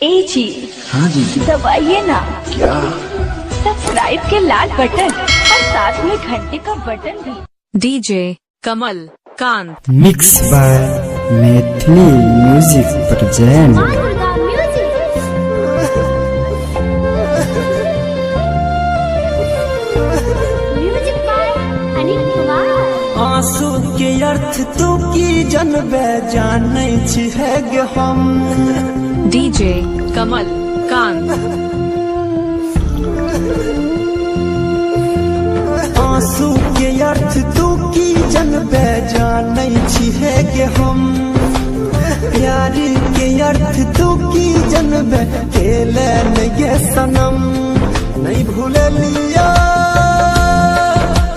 ए जी। हाँ जी। दबाइए ना। क्या? सब्सक्राइब के लाल बटन और साथ में घंटे का बटन भी। DJ Kamal Kant mix by Maithili music present. आंसू के अर्थ तू की जनबे जानै छिहे गे हम। डीजे कमल कांत आंसू के अर्थ तू की जनबे जानै छिहे गे हम। प्यार के अर्थ तू की जनबे केले गे सनम। नहीं भूलिया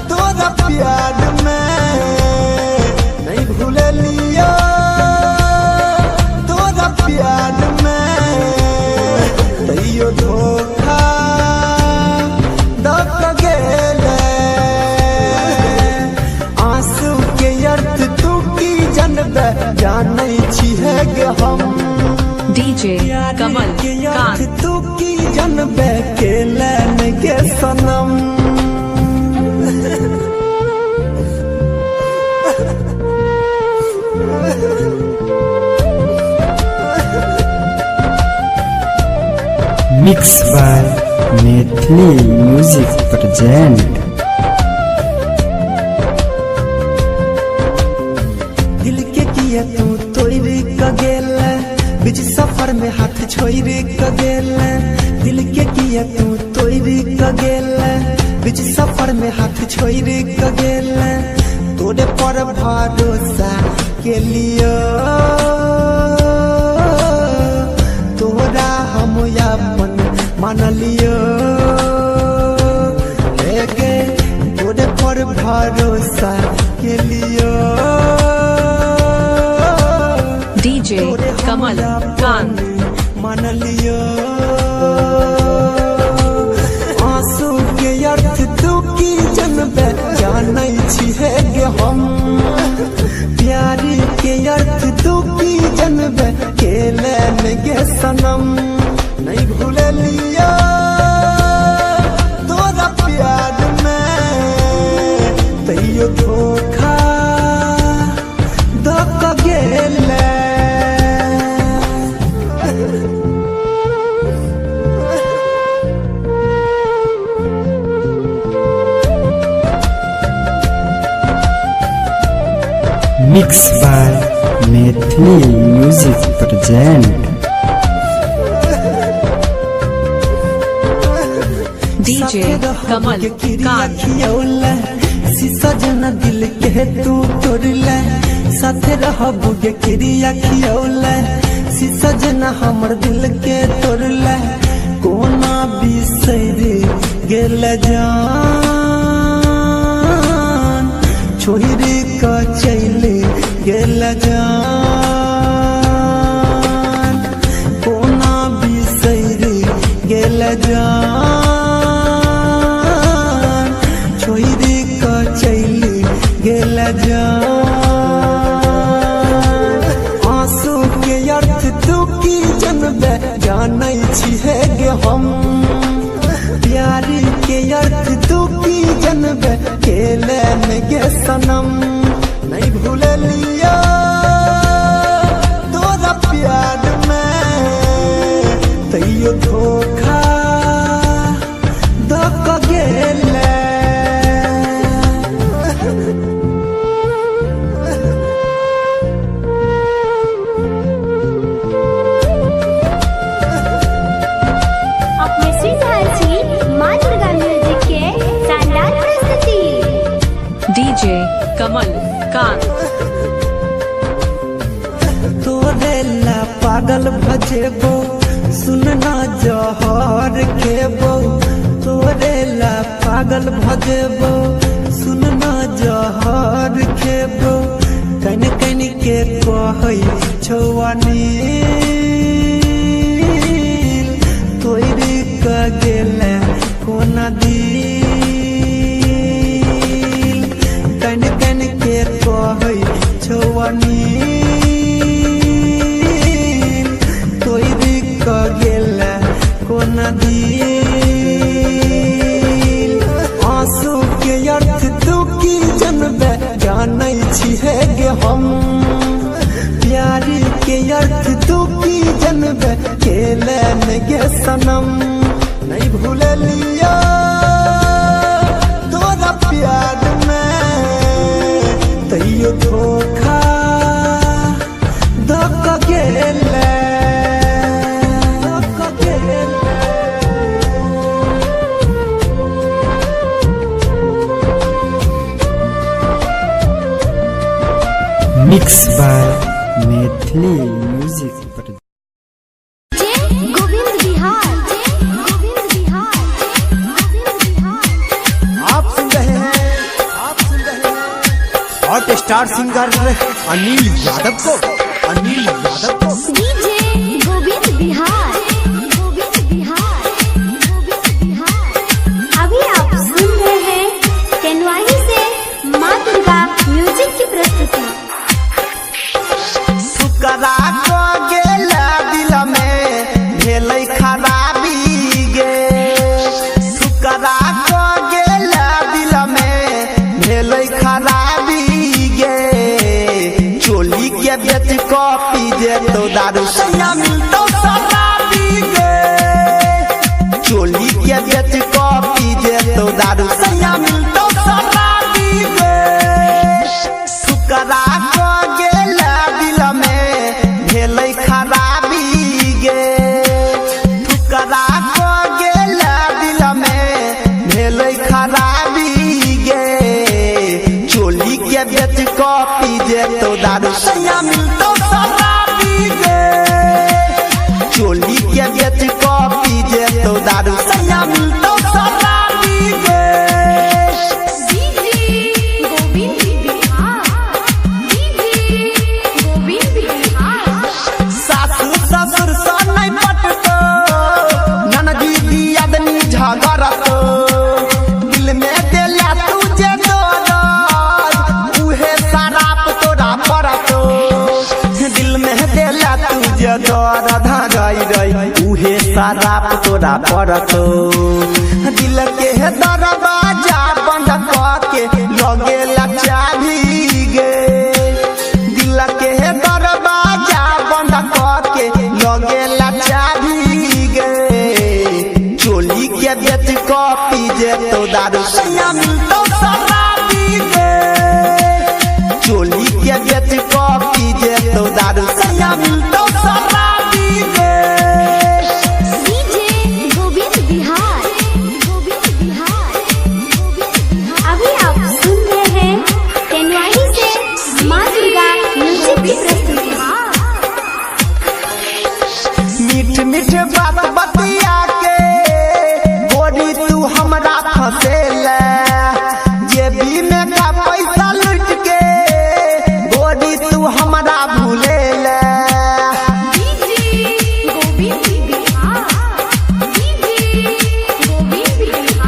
तोरा प्यार में, नहीं भूलिया तोरा प्यार में। तैयो धोखा दक गेले। आंसू के अर्थ तू की जनबे जानै छिहे गे हम। डीजे कमल के कांत अर्थ तू की जनबे केले गे सनम। Mix by Maithili music present. दिल के किए तू तोड़ क गेल, बीच सफर में हाथ छोड़ क गेल। दिल के किए तू तोड़ क गेल, बीच सफर में हाथ छोड़ क गेल। तोरे पर भरोसा के लिए तोरा हम अपन मान लियो। गे तोरे पर भरोसा के लिए डीजे कमल कांत मान लियो। आंसू के अर्थ तू की जनबे जानै छिहे गे हम। प्यार के अर्थ तू की जनबे केले गे सनम। नहीं भूलिया तोरा प्यार में। तैयो धोखा दक गेले। Mix by Maithili music present. DJ Kamal Kant शीशा जना दिल के तू तोड़ले। साथे रहबू गे क्रिया खियौले। शीशा जना हमर दिल के तोड़ले। कोना बिसर गेल जान, छोड़ क चल गेल जान। कोना बिसर गेल जान, छोड़ क चल गेल जान। आंसू के अर्थ तू की जनबे जानै छिहे गे हम। प्यार के अर्थ तू की जनबे केले गे सनम। नहीं भूलिया तोरा प्यार में। तैयो धोखा दक गेले। अपने श्रीधारसी माँ दुर्गा म्यूजिक के शानदार प्रस्तुति। डीजे कमल कांत तोरे ला पागल भजेबो, सुनना जहर खेबो। तोरे ला पागल भजेबो, सुनना जहर खेबो। कन कन के कहै छौआनी तोड़ क गेले कोना दिल। कन कन के कहै छौआनी तोड़ क दिल आंसू के अर्थ तू की जनबे जानै छी है गे हम प्यार के अर्थ तू की जनबे खेले न गे सनम नहीं भूल लिया तोरा प्यार में तैयो धोखा धोखा गेले mix by Maithili music Govind Bihar आप सुन रहे हैं hot star singer Anil Yadav को डीजे गोविंद बिहार अभी आप सुन रहे हैं तेनवाही से माँ दुर्गा म्यूजिक की प्रस्तुति। ठुकरा को गेला दिल में भेलै खराबी गे ठुकरा को गेला दिल में भेलै खराबी गे चोली के बेच कॉपी दे तो दारू सैया मिलतो शराबी गे चोली के बेच कॉपी दे तो दारू सैया मिलतो शराबी गे ठुकरा को गेला दिल में भेलै खराबी गे ठुकरा को गेला दिल में भेलै खराबी गे चोली के बेच कॉपी दे तो दारू सैया मिलतो शराबी गे चोली के बेच कॉपी दे तो दारू सैया मिलतो शराबी गे सासु ससुर सा नहीं पटतो ननदी दियादनी झगड़तो दिल में देला तुझे दर्द उहे शराब तोरा पड़तो दिल में देला तुझे दर्द रई उहे शराब तोरा पड़तो दिल के दरवाजा बंद करके लगेला चाबी गे दिल के दरवाजा बंद करके लगेला चाबी गे चोली के बेच कॉपी दे तो दारू सैया मिलतो शराबी गे चोली के बेच कॉपी दे तो दारू सैया मिलतो शराबी गे डीजे गोविंद बिहार अभी आप सुन रहे हैं तेनवाही से माँ दुर्गा म्यूजिक की प्रस्तुति। मीठ मीठ बात बतिया के गोरी तू हमरा फसेला जेबी में का पैसा लूट के गोरी तू हमरा भूलेला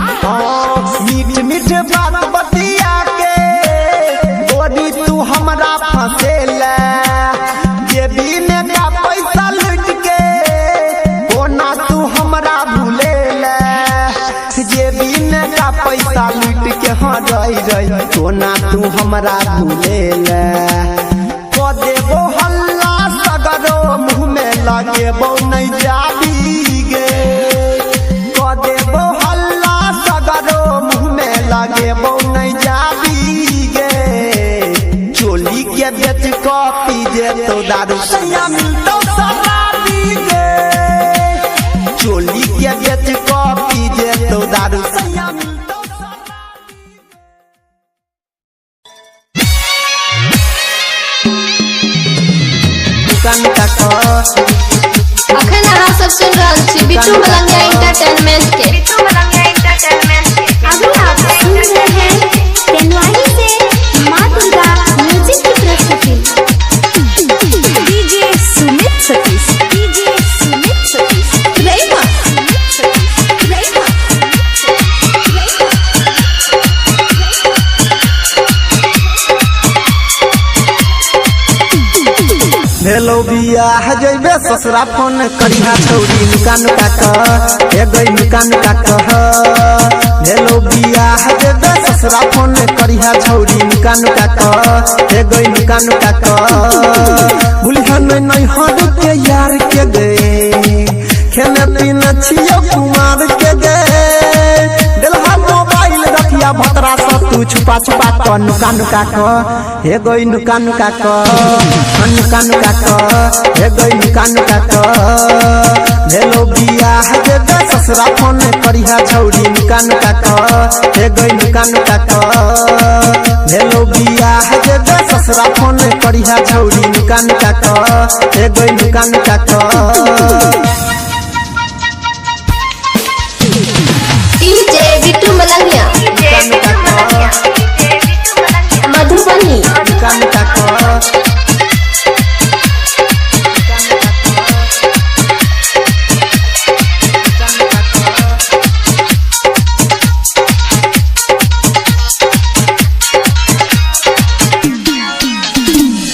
मीठ मीठ बात बतिया के गोरी तू हमरा फसेला जेबी में का पैसा लूट के ओना तू हमरा भूलेला जेबी में का पैसा लूट के हाँ रही ओना तू हमरा भूलेला क देबो हल्ला सगरो मुँह में लगेबो नहीं जाबी गे क देबो हल्ला सगरो मुँह में लगेबो नहीं जाबी गे चोली के बेच कॉपी दे तो दारू सैया मिलतो शराबी गे चोली के बेच कॉपी दे तो दारू सैया मिलतो अखन अहाँ सब सुन रहल छी बिट्टू मलंगिया एंटरटेनमेंट के। अभी आप सुन रहे हैं तेनवाही से माँ दुर्गा म्यूजिक की प्रस्तुति। डीजे सुमित सतीश रैमा भेलो बियाह जइबे ससुरा फोन करिहा छौरी नुका नुका कह हे गई नुका नुका कह भेलो बियाह दे ससुरा फोन करिहा छौरी नुका नुका कह हे गई नुका नुका कह भूलिहन नहीं हद के यार के गए खेने पीने छियो कुमार के गए दिलहा मोबाइल रखिया भतरा सा तू छुपा छुपा कर नुका नुका कह हे गई नुका नुका कह नुका नुका कह हे गई नुका नुका कह भेलो बियाह दे ससुरा फोन करिहा छौरी नुका नुका कह हे गई नुका नुका कह भेलो बियाह दे ससुरा फोन करिहा छौरी नुका नुका कह हे गई नुका नुका कह डीजे बिट्टू मलंगिया मधुबनी नुका नुका कह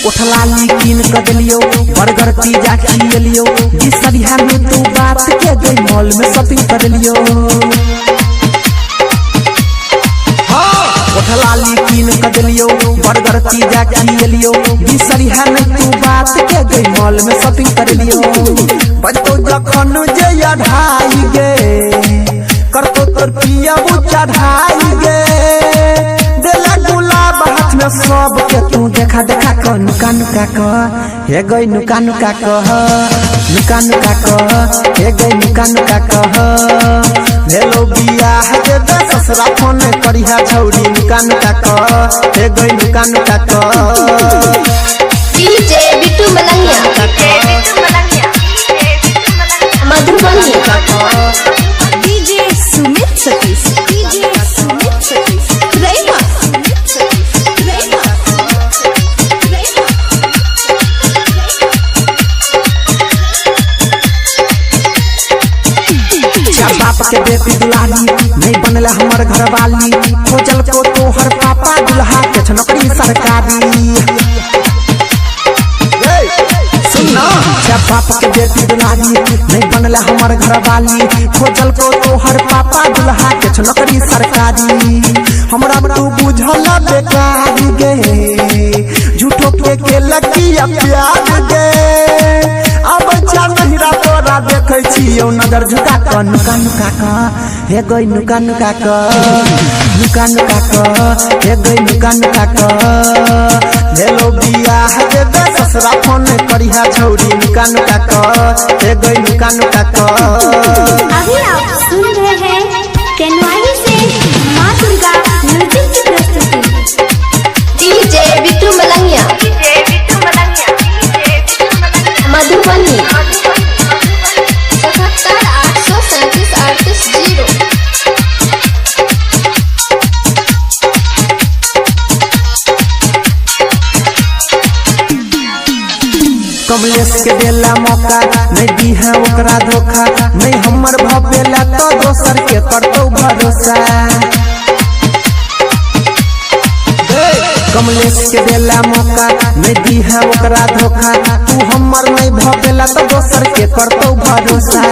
उठलाली कीन कर दिलियो बर्गर पिज्जा खिलियो जिस सरिया में तू बात के गई मॉल में शॉपिंग कर लियो उठलाली कीन कर दिलियो बर्गर पिज्जा खिलियो जिस सरिया में तू बात के गई मॉल में शॉपिंग कर लियो बजतो जखन जे अढ़ाई गे करतो तोर पिया चढ़ाई गे देला गुलाब हाथ में सब के तू देखा देखा कर नुका नुका कह हे गई नुका नुका कह नुका नुका कह हे गई नुका नुका कह भेलो बियाह दे ससुरा फोन करिहा छौरी नुका नुका कह हे गई नुका नुका कह DJ Bittu Malangiya Madhubani DJ Sumit Satish DJ Sumit Satish रैना बाप के बेटी दुलारी नहीं बनला हमर घर वाली खोजल को तोहर पापा दुल्हा के नौकरी सरकारी सुनना बाप के बेटी दुलारी नहीं बनला हमर घर वाली खोजल को तोहर पापा दुल्हा के नौकरी सरकारी हमरा तू बुझल बेकार गे झूठो के लकिया प्यार गे अब चंद्रा तोरा देखै छियौ नजर झुका कर नुका नुका कह हे गई नुका नुका कह नुका नुका कह हे गई नुका नुका कह भेलो बियाह दे ससुरा फोन करिहा छौरी नुका नुका कह हे गई नुका नुका कह अभी आप सुन रहे हैं तेनवाई से माँ दुर्गा म्यूजिक की प्रस्तुति डीजे बिट्टू मलंगिया मधुबनी 77 837 38 कमलेश के देला मौका नहीं दी है ओकरा धोखा नहीं हमर भपेला तो दोसर के करतौ भरोसा कमलेश के देला मौका नहीं दी है ओकरा धोखा तू हमर नहीं भपेला तो दोसर के करतौ भरोसा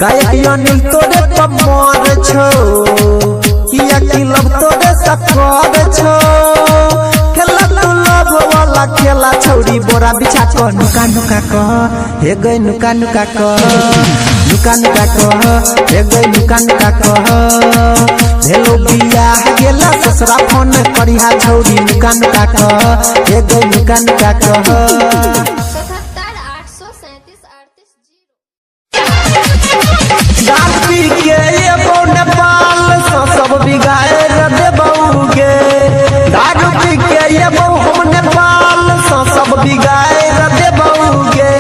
गायक अनिल तोरे पर मर छो किया कि लब तोरे सकर छो खेला तू लब वाला खेला छौरी बोरा बिछा कर नुका नुका कह हे गई नुका नुका कह नुका नुका कह हे गई नुका नुका कह भेलो बियाह गेला ससुरा फोन करिहा छौरी नुका नुका कह हे गई नुका नुका कह 77 837 38 दांत पी के ये नेपाल सब बिगाड़ देबौगे दारू पी के ये हम नेपाल सब बिगाड़ देबौगे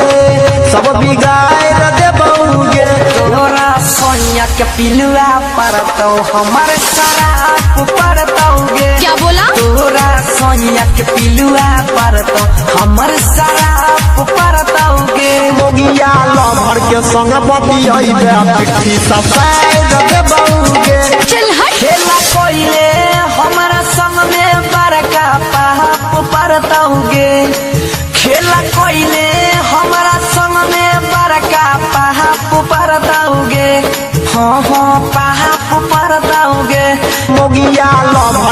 सब बिगाड़ देबौगे तोरा सोनिया के पिलुआ परतौ हमर शराब परतौगे क्या बोला तोरा सोनिया के पिलुआ परतौ हमर शराब परतौगे मोगिया लभर के संग बतियाइबे पिट्ठी सफाई देबौगे चल हट खेला कोइले हमरा संग में बड़का पाप परतौगे खेला कोइले हमरा संग में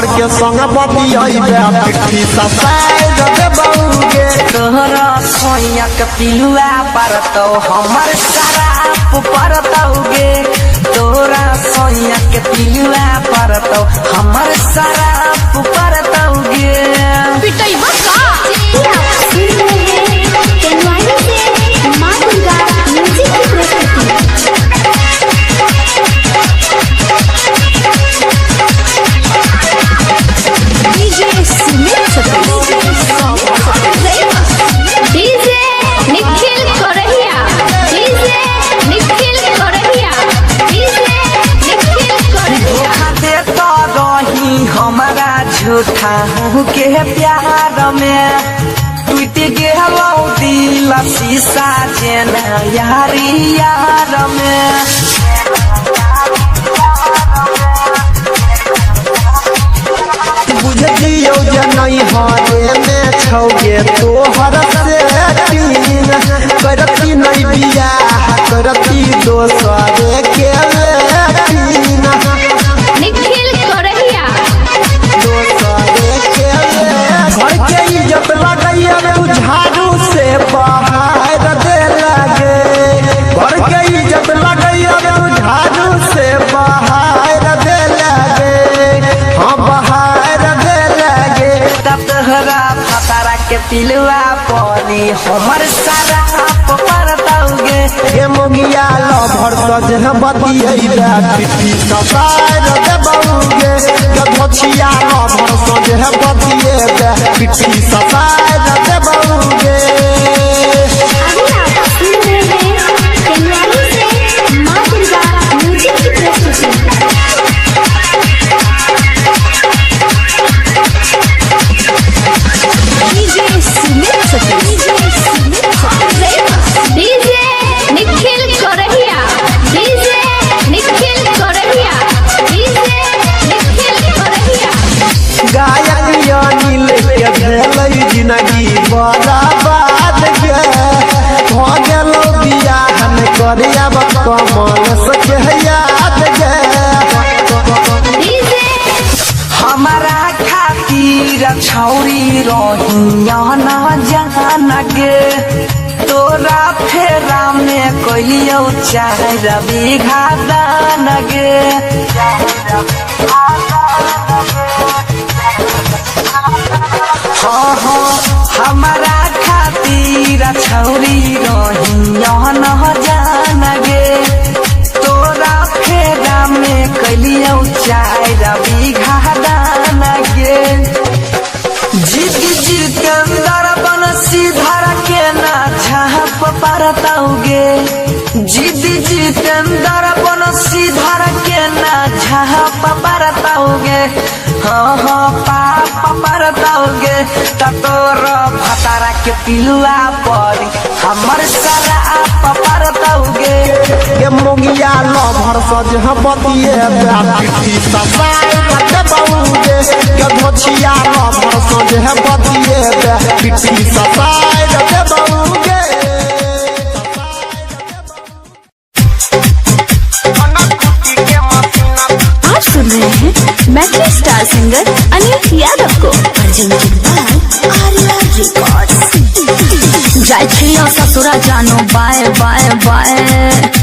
भर के संग बतियाइबे पिट्ठी ससाइर देबौगे तोहरा सोया के पिलुआ परतो हमर शराब परतौगे तोरा सोया के पिलुआ परतो हमर शराब परतौगे पिटाई बका आप सुन रहे हैं तेनवाई से माँ दुर्गा म्यूजिक की प्रस्तुति DJ Nikhil Karhiya DJ Nikhil Karhiya DJ Nikhil Karhiya दे तो रही हमारा झूठा हूँ के प्यार में टूट गेलो दिल शीशा जेना यारी यार में बुझियो जे नहीं हारे में छौगे तोहर से तीन करती नहीं बियाह करती दोसरे के तीन निखिल करहिया दोसरे के घर के इज्जत लगैया तू झाड़ू से बाहर दे लगे घर के इज्जत लगैया तू झाड़ू से बाहर दे लगे हाँ बाहर दे लगे तब तोहरा फतारा के पिलुआ पानी हमर शराब परतौगे ये मोगिया लो भर सज बतियाइबे पिट्ठी ससाइर देबौगे के धोछिया लो भर सज बतियाइबे पिट्ठी ससाइर देबौगे अभी आप सुन रहे हैं तेनवाई से माँ दुर्गा म्यूजिक की प्रस्तुति DJ Nikhil Karhiya DJ Nikhil Karhiya DJ Nikhil Karahiya गायक अनिल के भेलै जिंदगी बर्बाद गे भ गेलो बियाह न करियब कमल सके याद गे डीजे हमारा खातिर छौरी रहिया न जान गे तोरा फेरा में कोइलियो चार बीघा दान गे हाँ हाँ हमारा खातिर छौरी रहिया न जान गे तोरा फेरा में कोइलियो चार बीघा दान गे जिद जितेंद्र बनसी धर के ना झाप परतौगे जिद जितेंद्र बनसी धर के ना झाप परतौगे हाँ हाँ पाप परतौगे तोर भतारा के पिलुआ पड़ी हमर शराब परतौगे के मोगिया लो भर सज बतियाइबे पिट्ठी ससाइर देबौगे के धोछिया लो भर सज बतियाइबे पिट्ठी ससाइर देबौगे आप सुन रहे हैं matric star singer Anil Yadav को अर्जेंटिन बाय आर्या रिकॉर्ड्स। जाय छियो ससुरा जानो बाय बाय बाय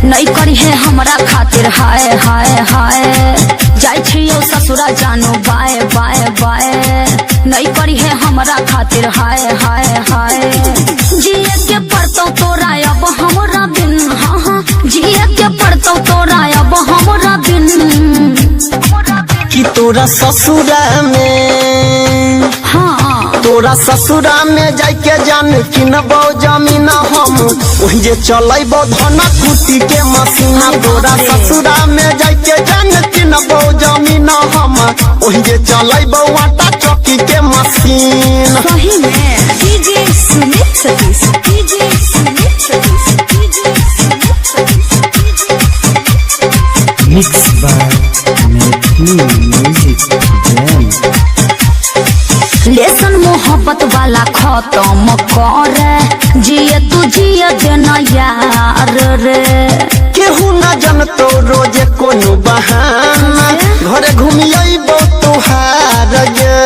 नहीं करी है हमरा खातिर हाय हाय हाय जाय छियो ससुरा जानो बाय बाय बाय नहीं करी है हमरा खातिर हाय हाय हाय जिए के पड़तो तोरा अब हमरा बिन हाँ हाँ जिए के पड़तो तोरा अब हमरा बिन कि तोरा ससुरा में हाँ तोरा ससुरा में जाके जान किनबो जमीन हम वही जे चलैबो धना कुटी के मशीन तोरा ससुरा में जाके जान किनबो जमीन हम वही जे चलैबो आटा चक्की के मशीन सही में DJ Sumit Satish DJ Sumit Satish DJ Sumit Satish mix by Maithili music brand लेसन मोहब्बत वाला खत्म कर जिए तू जिए देना यार रे केहू न जनतो रोजे कोनो बहाना घरे घूमियबो तोहार गे।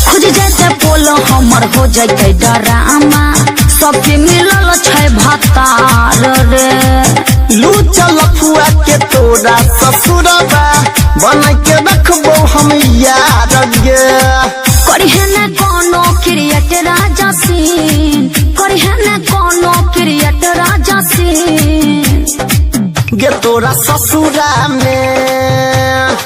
खुज जैसे पोलो हमर हो जैते डरामा सबके मिलल छै भतार रे। लू चल फुआ के तोरा ससुरबा बन के रखबो हम यार गे। करिहे न कोनो क्रिएट राजा सीन, करिहे न कोनो क्रिएट राजा सीन। गे तोरा ससुरा में,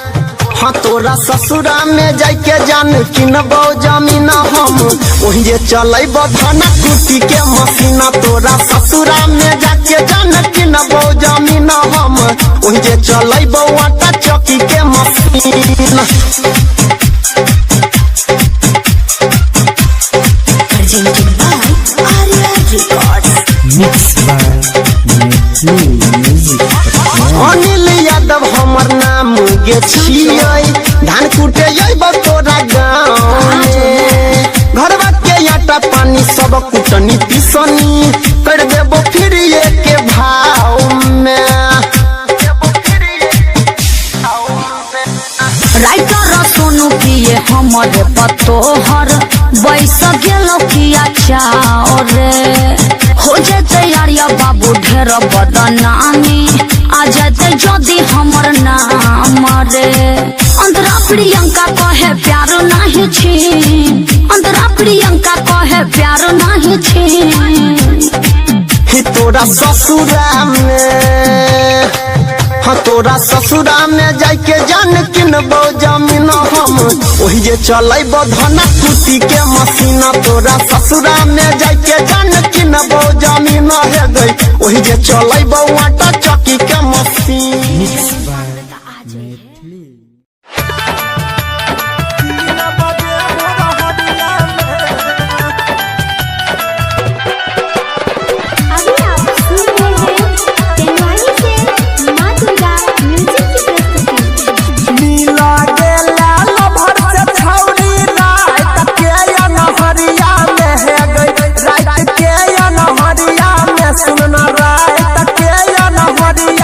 हाँ तोरा ससुरा में जाके जान किनबो जमीन हम वही जे चलेब धाना कुटी के मशीना। तोरा ससुरा में जाके जान किनबो जमीन हम वही जे चलेब आटा चक्की के machine. Presented by Arya Records. Mixed by Metro Music Japan. Anil Yadav हमर नाम गे छियै, धान कुटे अइब तोरा गाँव में। घरवा के आटा पानी सब कुटनी पिसनी कर देबो फिर के भाव में। राइटर सोनू किए हमरे पतोहर बैस गेलो किया चाओ रे। हो जैते यारिया बाबू ढेर बदनामी आ जैते जदी हमर नाम रे। अंतरा प्रियंका कहे प्यार नहीं छी, अंतरा प्रियंका कहे प्यार नहीं छी। ही तोरा ससुरा में, हाँ तोरा ससुरा में जाके जान किनबो जमीन हम वही जे चलेब धाना कुटी के मशीना। तोरा ससुरा में जाके जान किनबो जमीन है गई वही जे चलेब आटा चक्की के मशीन। Mixed by Metro. अभी आप सुन रहे हैं तेनवानी से माँ दुर्गा म्यूजिक की प्रस्तुति। नीला गेला लभर से छौरी रात के अनहरिया में है गई, रात के अनहरिया में सुनना रात के अनहरिया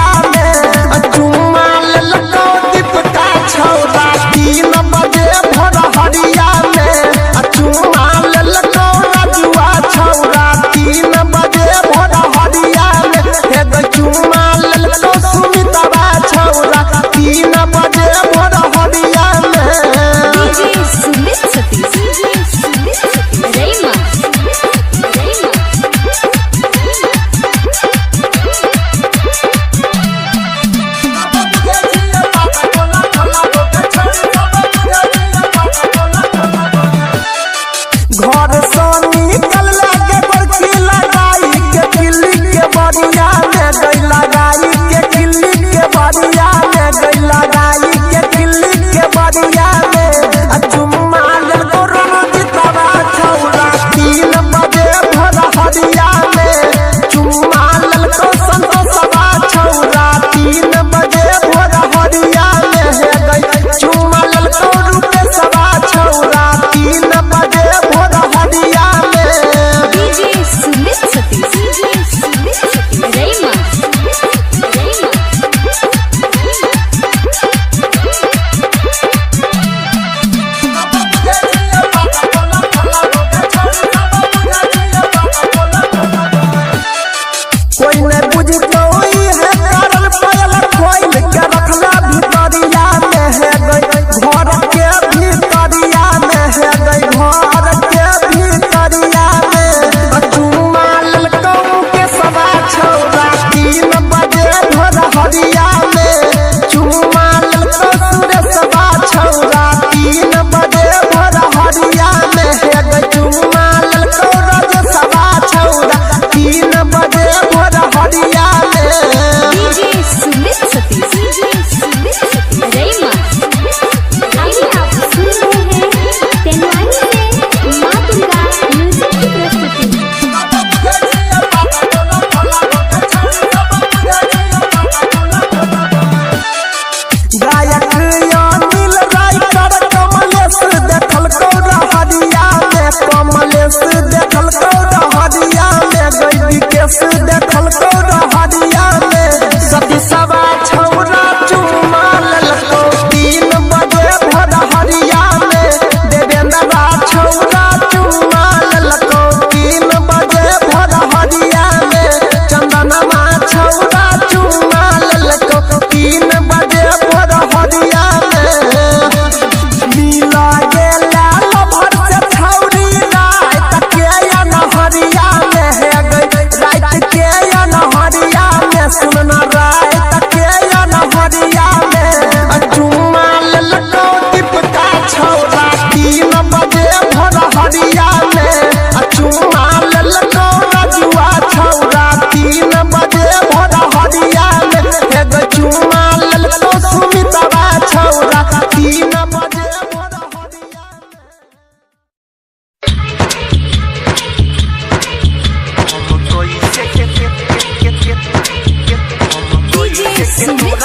सुमित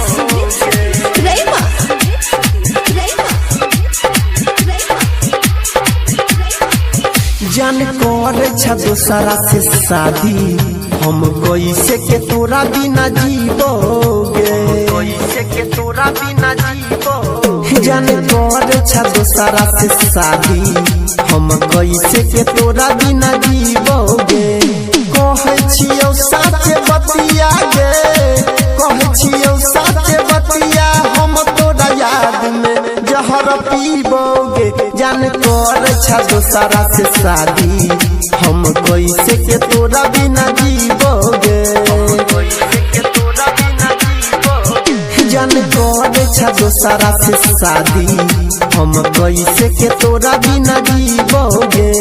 सतीश रईमा जान कर छा दोसरा से शादी हम कैसे के तोरा बिना जीवोगे कैसे के तोरा बिना जीवोगे जान कर छा दोसरा से शादी हम कैसे के तोरा बिना जीवोगे कहे छियौ साचे बतिया गे कहे छियौ साचे बतिया हम तोरा याद में जहर पीबोगे जान कर छा दोसरा से शादी हम कैसे के तोरा बिना जीवोगे जान कर छा दोसरा से शादी हम कैसे के तोरा बिना जीवोगे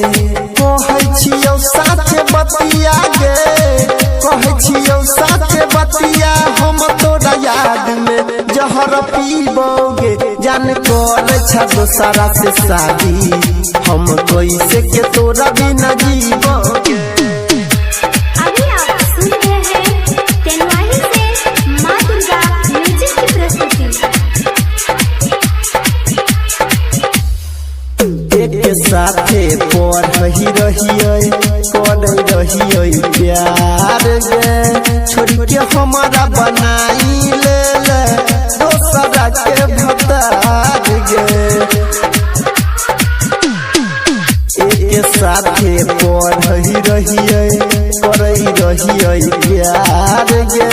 कहे छियौ साचे बतिया गे कहे छियौ साचे बतिया हम तोरा याद में जहर पीबोगे जान कर छा दोसरा से शादी हम कैसे के तोरा बिना जीवोगे। अभी आप सुन रहे हैं तेनवाही से माँ दुर्गा म्यूजिक की प्रस्तुति। एक साथे पढ़ी रहिए कर रहिए प्यार गे छोड़ के हमारा बनाई ले दोसरा के भतार गे एक साथे पढ़ी रहिए कर रहिए प्यार गे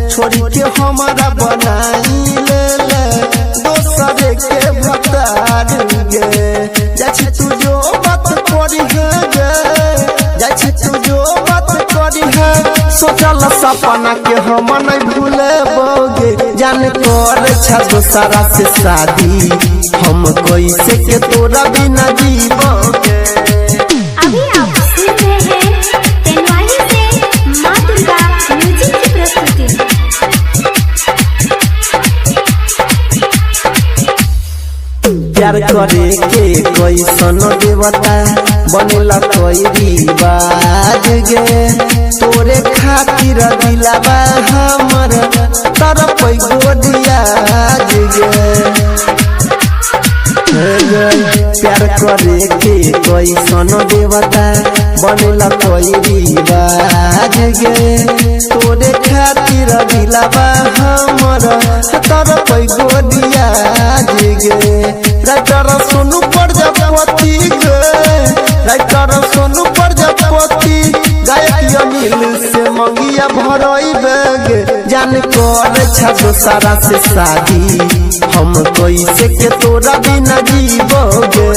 छोड़ के हमारा बनाई ले दोसरे के भतार गे जाछि तू जो बात करी है गे जाछि तू जो बात करी है सोचल सपना के हम नहीं भूलेबोगे जान कर छा दोसरा से शादी हम कैसे के तोरा बिना जीवोगे। अभी आप सुन रहे हैं तेनवाही से माँ दुर्गा म्यूजिक की प्रस्तुति। प्यार करे के कैसन देवता बनेला कोई रिवाज गे तोरे खातिर दिलावा हमर तरफ गोदिया गे प्यार करे के कैसन देवता बनेला कोई रिवाज गे तोरे खातिर दिलावा हमर तरफ गोदिया गे राइटर सोनू प्रजापति गे राइटर सोनू प्रजापति गायक अनिल से मंगिया भरइबे गे जान कर छा दोसरा से शादी हम कैसे के तोरा बिना जीवोगे।